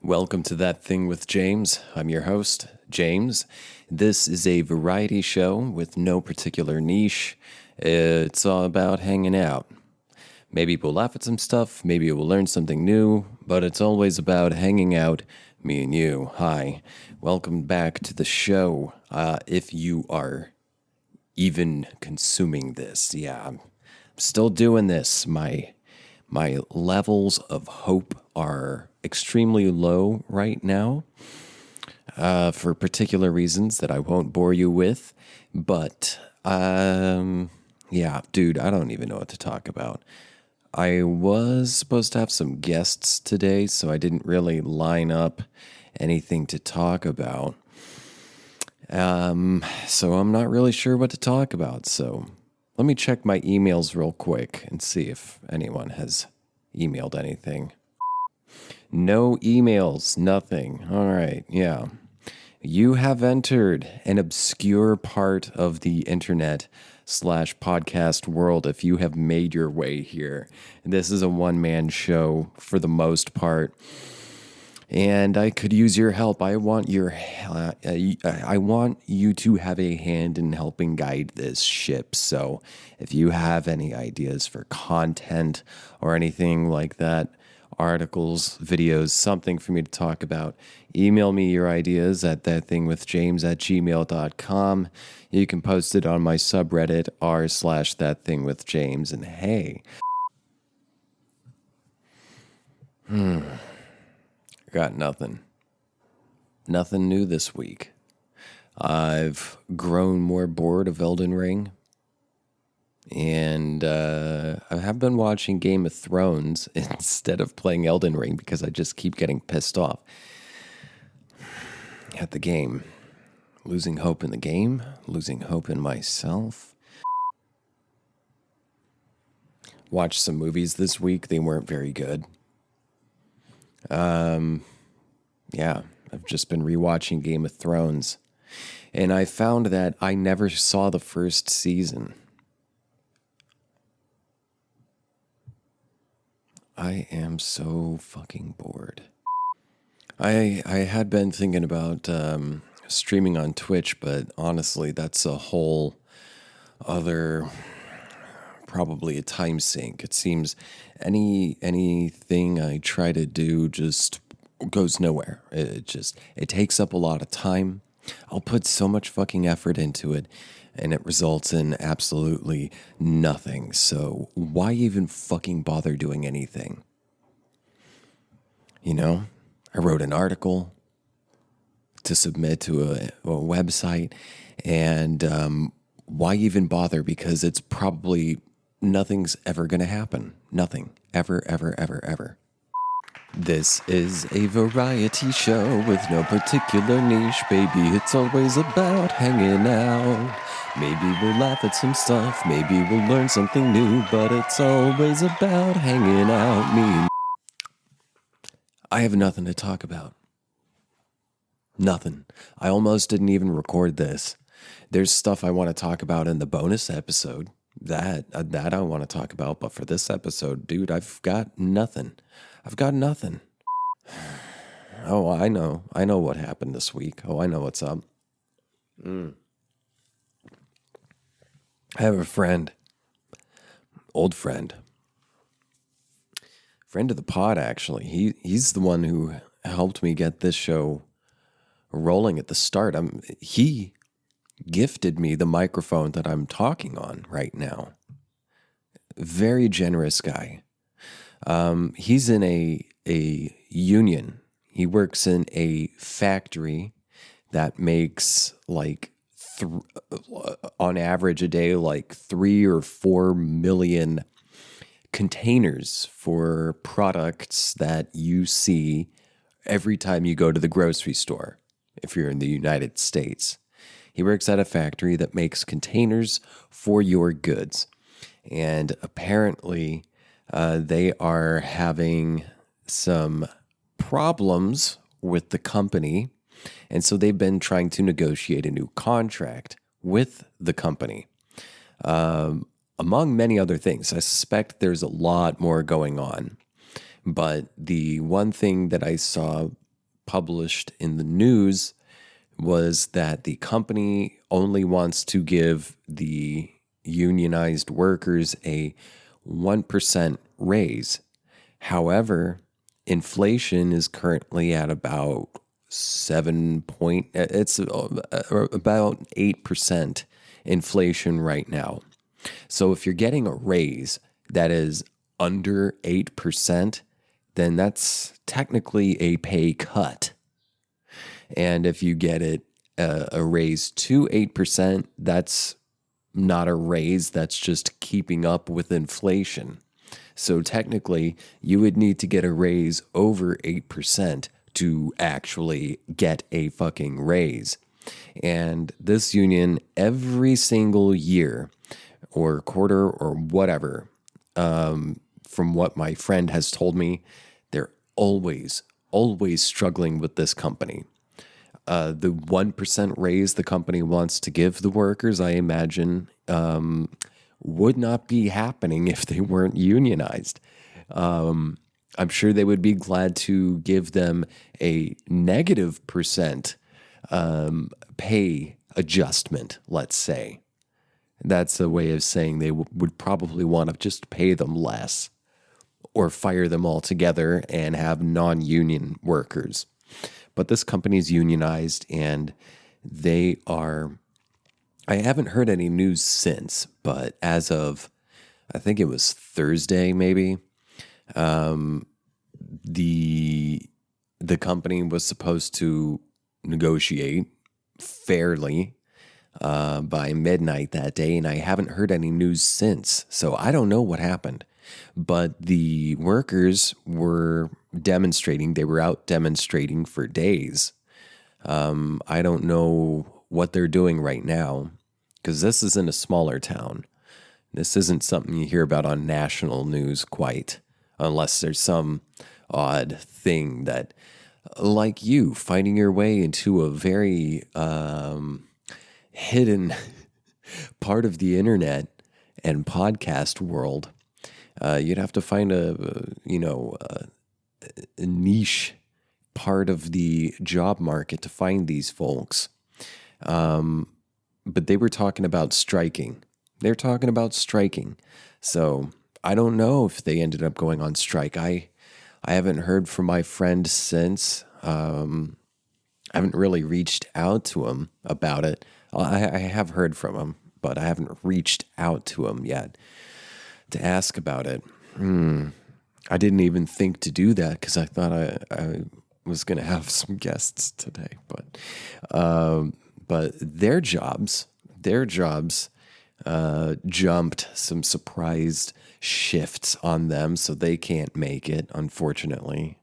Welcome to That Thing with James. I'm your host, James. This is a variety show with no particular niche. It's all about hanging out. Maybe we'll laugh at some stuff, maybe we'll learn something new, but it's always about hanging out, me and you. Hi, welcome back to the show. If you are even consuming this, I'm still doing this. My levels of hope are extremely low right now for particular reasons that I won't bore you with. But, dude, I don't even know what to talk about. I was supposed to have some guests today, so I didn't really line up anything to talk about. So I'm not really sure what to talk about, so let me check my emails real quick and see if anyone has emailed anything. No emails, nothing. All right, yeah. You have entered an obscure part of the internet/podcast world if you have made your way here. This is a one-man show for the most part. And I could use your help. I want you to have a hand in helping guide this ship. So if you have any ideas for content or anything like that, articles, videos, something for me to talk about, email me your ideas at ThatThingWithJames@gmail.com. You can post it on my subreddit r/ThatThingWithJames. And hey, got nothing. Nothing new this week. I've grown more bored of Elden Ring. And I have been watching Game of Thrones instead of playing Elden Ring because I just keep getting pissed off at the game. Losing hope in the game. Losing hope in myself. Watched some movies this week. They weren't very good. I've just been rewatching Game of Thrones. And I found that I never saw the first season. I am so fucking bored. I had been thinking about streaming on Twitch, but honestly, that's a whole other, probably a time sink. It seems anything I try to do just goes nowhere. It takes up a lot of time. I'll put so much fucking effort into it, and it results in absolutely nothing. So why even fucking bother doing anything? You know, I wrote an article to submit to a website, and why even bother? Because it's probably nothing's ever going to happen. Nothing. Ever, ever, ever, ever. This is a variety show with no particular niche, baby. It's always about hanging out. Maybe we'll laugh at some stuff, maybe we'll learn something new, but it's always about hanging out. I have nothing to talk about. Nothing. I almost didn't even record this. There's stuff I want to talk about in the bonus episode. That I want to talk about, but for this episode, dude, I've got nothing. Oh, I know what happened this week. Oh, I know what's up. I have a friend, old friend of the pod, actually. He's the one who helped me get this show rolling at the start. He gifted me the microphone that I'm talking on right now. Very generous guy. He's in a union. He works in a factory that makes on average a day, 3 or 4 million containers for products that you see every time you go to the grocery store, if you're in the United States. He works at a factory that makes containers for your goods. And apparently, they are having some problems with the company. And so they've been trying to negotiate a new contract with the company. Among many other things, I suspect there's a lot more going on. But the one thing that I saw published in the news was that the company only wants to give the unionized workers a 1% raise. However, inflation is currently at about it's about 8% inflation right now. So if you're getting a raise that is under 8%, then that's technically a pay cut. And if you get a raise to 8%, that's not a raise, that's just keeping up with inflation. So technically, you would need to get a raise over 8% to actually get a fucking raise. And this union, every single year or quarter or whatever, from what my friend has told me, they're always struggling with this company. The 1% raise the company wants to give the workers, I imagine, would not be happening if they weren't unionized. I'm sure they would be glad to give them a negative percent pay adjustment, let's say. That's a way of saying they would probably want to just pay them less or fire them altogether and have non-union workers. But this company is unionized, and they are, I haven't heard any news since, but as of, I think it was Thursday maybe, the company was supposed to negotiate fairly by midnight that day, and I haven't heard any news since. So I don't know what happened. But the workers were demonstrating. They were out demonstrating for days. I don't know what they're doing right now, because this is in a smaller town. This isn't something you hear about on national news quite, unless there's some odd thing that, like you, finding your way into a very hidden part of the internet and podcast world. You'd have to find a niche part of the job market to find these folks. But they were talking about striking. They're talking about striking. So I don't know if they ended up going on strike. I haven't heard from my friend since. I haven't really reached out to him about it. I have heard from him, but I haven't reached out to him yet to ask about it. I didn't even think to do that because I thought I was going to have some guests today. But their jobs jumped some surprised shifts on them, so they can't make it, unfortunately.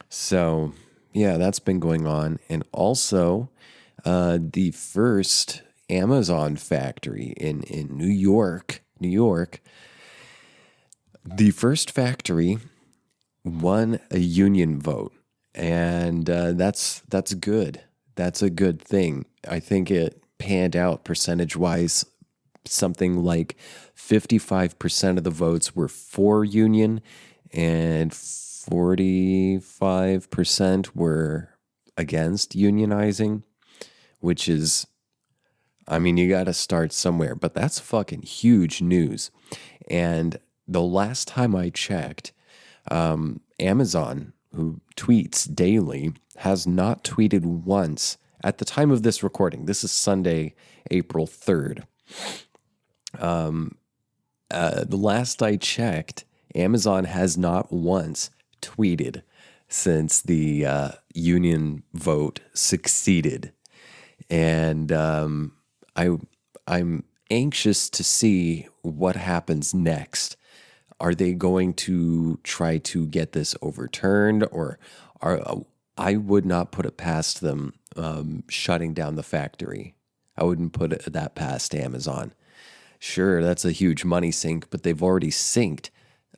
So, yeah, that's been going on. And also, the first Amazon factory in New York, the first factory won a union vote. And that's good. That's a good thing. I think it panned out percentage-wise. Something like 55% of the votes were for union and 45% were against unionizing, which is, I mean, you got to start somewhere, but that's fucking huge news. And the last time I checked, Amazon, who tweets daily, has not tweeted once at the time of this recording. This is Sunday, April 3rd. The last I checked, Amazon has not once tweeted since the union vote succeeded. And I'm anxious to see what happens next. Are they going to try to get this overturned, or I would not put it past them shutting down the factory. I wouldn't put that past Amazon. Sure, that's a huge money sink, but they've already sinked.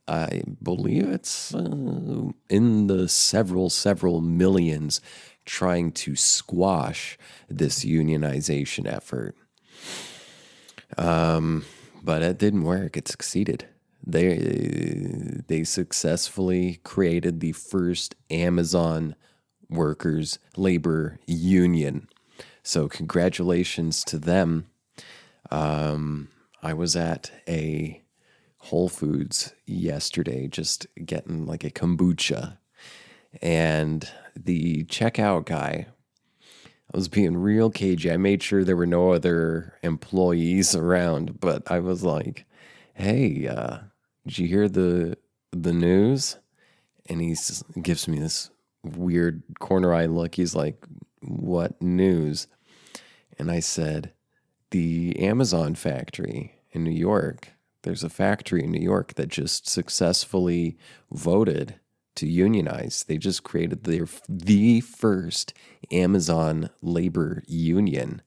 I believe it's in the several millions trying to squash this unionization effort. But it didn't work. It succeeded. They successfully created the first Amazon workers labor union. So congratulations to them. I was at a Whole Foods yesterday just getting like a kombucha, and the checkout guy, I was being real cagey. I made sure there were no other employees around, but I was like, "Hey, did you hear the news?" And gives me this weird corner eye look. He's like, "What news?" And I said, "The Amazon factory in New York. There's a factory in New York that just successfully voted to unionize. They just created the first Amazon labor union."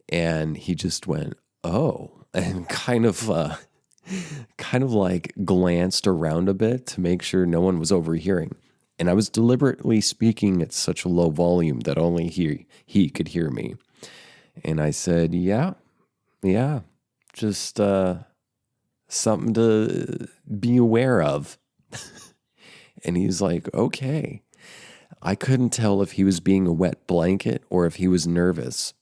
And he just went, "Oh," and kind of like glanced around a bit to make sure no one was overhearing. And I was deliberately speaking at such a low volume that only he could hear me. And I said, yeah, just something to be aware of." And he's like, "Okay." I couldn't tell if he was being a wet blanket or if he was nervous.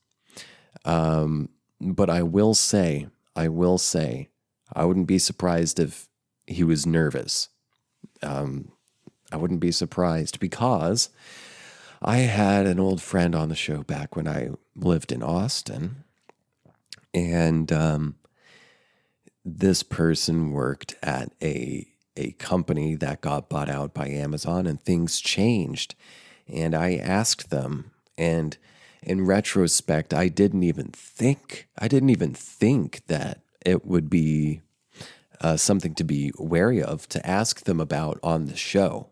But I will say, I wouldn't be surprised if he was nervous. I wouldn't be surprised because I had an old friend on the show back when I lived in Austin, and this person worked at a company that got bought out by Amazon, and things changed. And I asked them, and in retrospect, I didn't even think that it would be something to be wary of to ask them about on the show.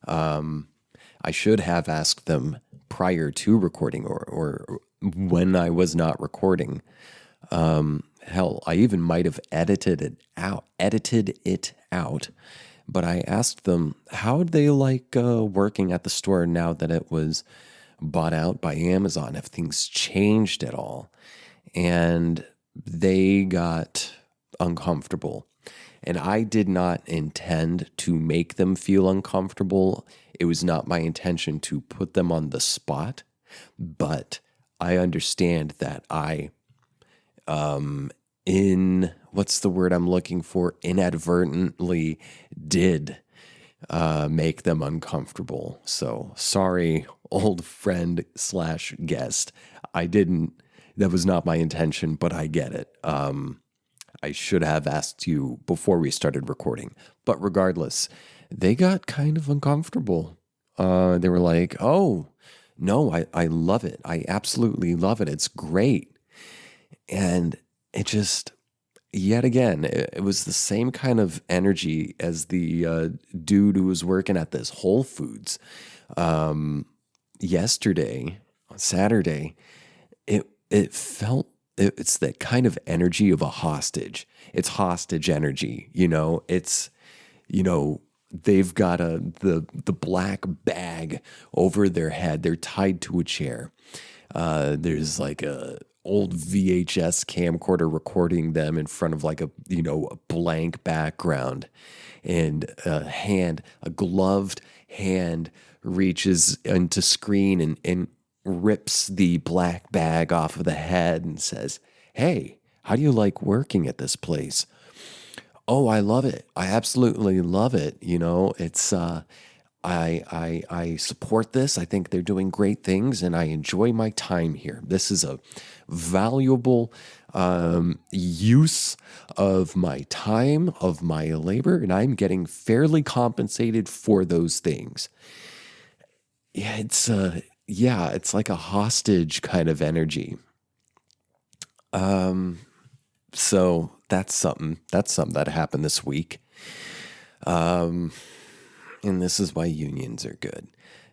I should have asked them prior to recording or when I was not recording. Hell, I even might have edited it out. But I asked them, how'd they like working at the store now that it was bought out by Amazon? Have things changed at all? And they got uncomfortable. And I did not intend to make them feel uncomfortable. It was not my intention to put them on the spot. But I understand that what's the word I'm looking for? Inadvertently did make them uncomfortable. So sorry, old friend / guest. That was not my intention, but I get it. I should have asked you before we started recording. But regardless, they got kind of uncomfortable. They were like, "Oh, no, I love it. I absolutely love it. It's great." And it just, yet again, it was the same kind of energy as the dude who was working at this Whole Foods yesterday, on Saturday. It felt, it's that kind of energy of a hostage. It's hostage energy, It's, they've got the black bag over their head. They're tied to a chair. There's like a old VHS camcorder recording them in front of like a blank background, and a gloved hand reaches into screen and rips the black bag off of the head and says, "Hey, how do you like working at this place?" "Oh, I love it. I absolutely love it. It's I support this. I think they're doing great things, and I enjoy my time here. This is a valuable use of my time, of my labor, and I'm getting fairly compensated for those things." Yeah, it's like a hostage kind of energy. So that's something that happened this week. And this is why unions are good.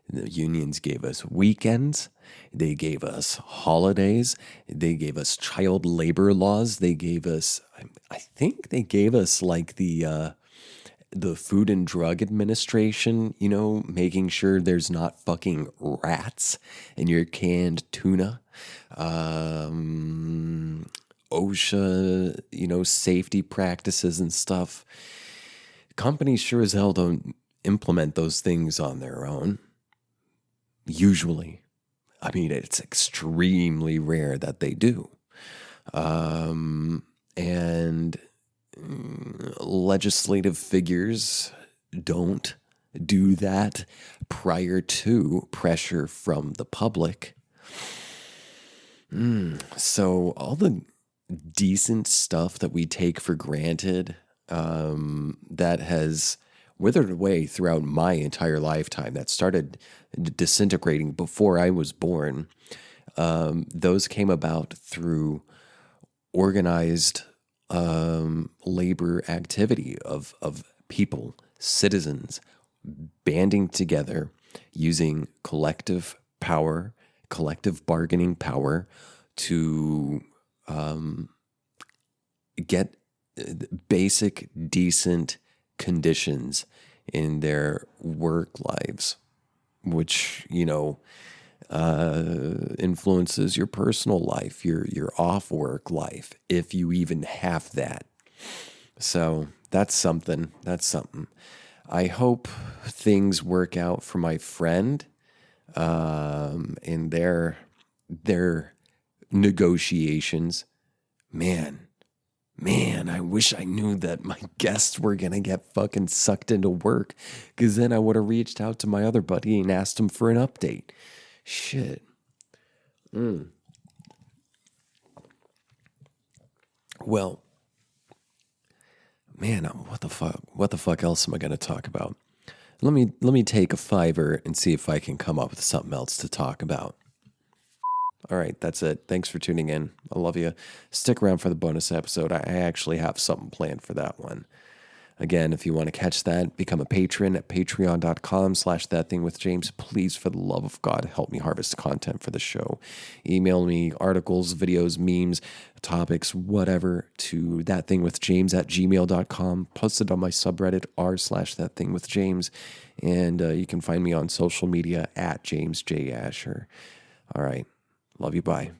The unions gave us weekends. They gave us holidays. They gave us child labor laws. They gave us, I think they gave us like the Food and Drug Administration, making sure there's not fucking rats in your canned tuna. OSHA, safety practices and stuff. Companies sure as hell don't implement those things on their own. Usually. I mean, it's extremely rare that they do. And legislative figures don't do that prior to pressure from the public. So all the decent stuff that we take for granted, that has withered away throughout my entire lifetime, that started disintegrating before I was born, those came about through organized labor activity of people, citizens, banding together using collective power, collective bargaining power to get basic, decent conditions in their work lives, which, influences your personal life, your off work life, if you even have that. So that's something. I hope things work out for my friend in their negotiations. Man, I wish I knew that my guests were going to get fucking sucked into work, because then I would have reached out to my other buddy and asked him for an update. Shit. Well, man, what the fuck else am I going to talk about? Let me take a fiver and see if I can come up with something else to talk about. All right, that's it. Thanks for tuning in. I love you. Stick around for the bonus episode. I actually have something planned for that one. Again, if you want to catch that, become a patron at patreon.com/ThatThingWithJames. Please, for the love of God, help me harvest content for the show. Email me articles, videos, memes, topics, whatever, to thatthingwithjames@gmail.com. Post it on my subreddit, r/thatthingwithjames. And you can find me on social media at James J. Asher. All right. Love you. Bye.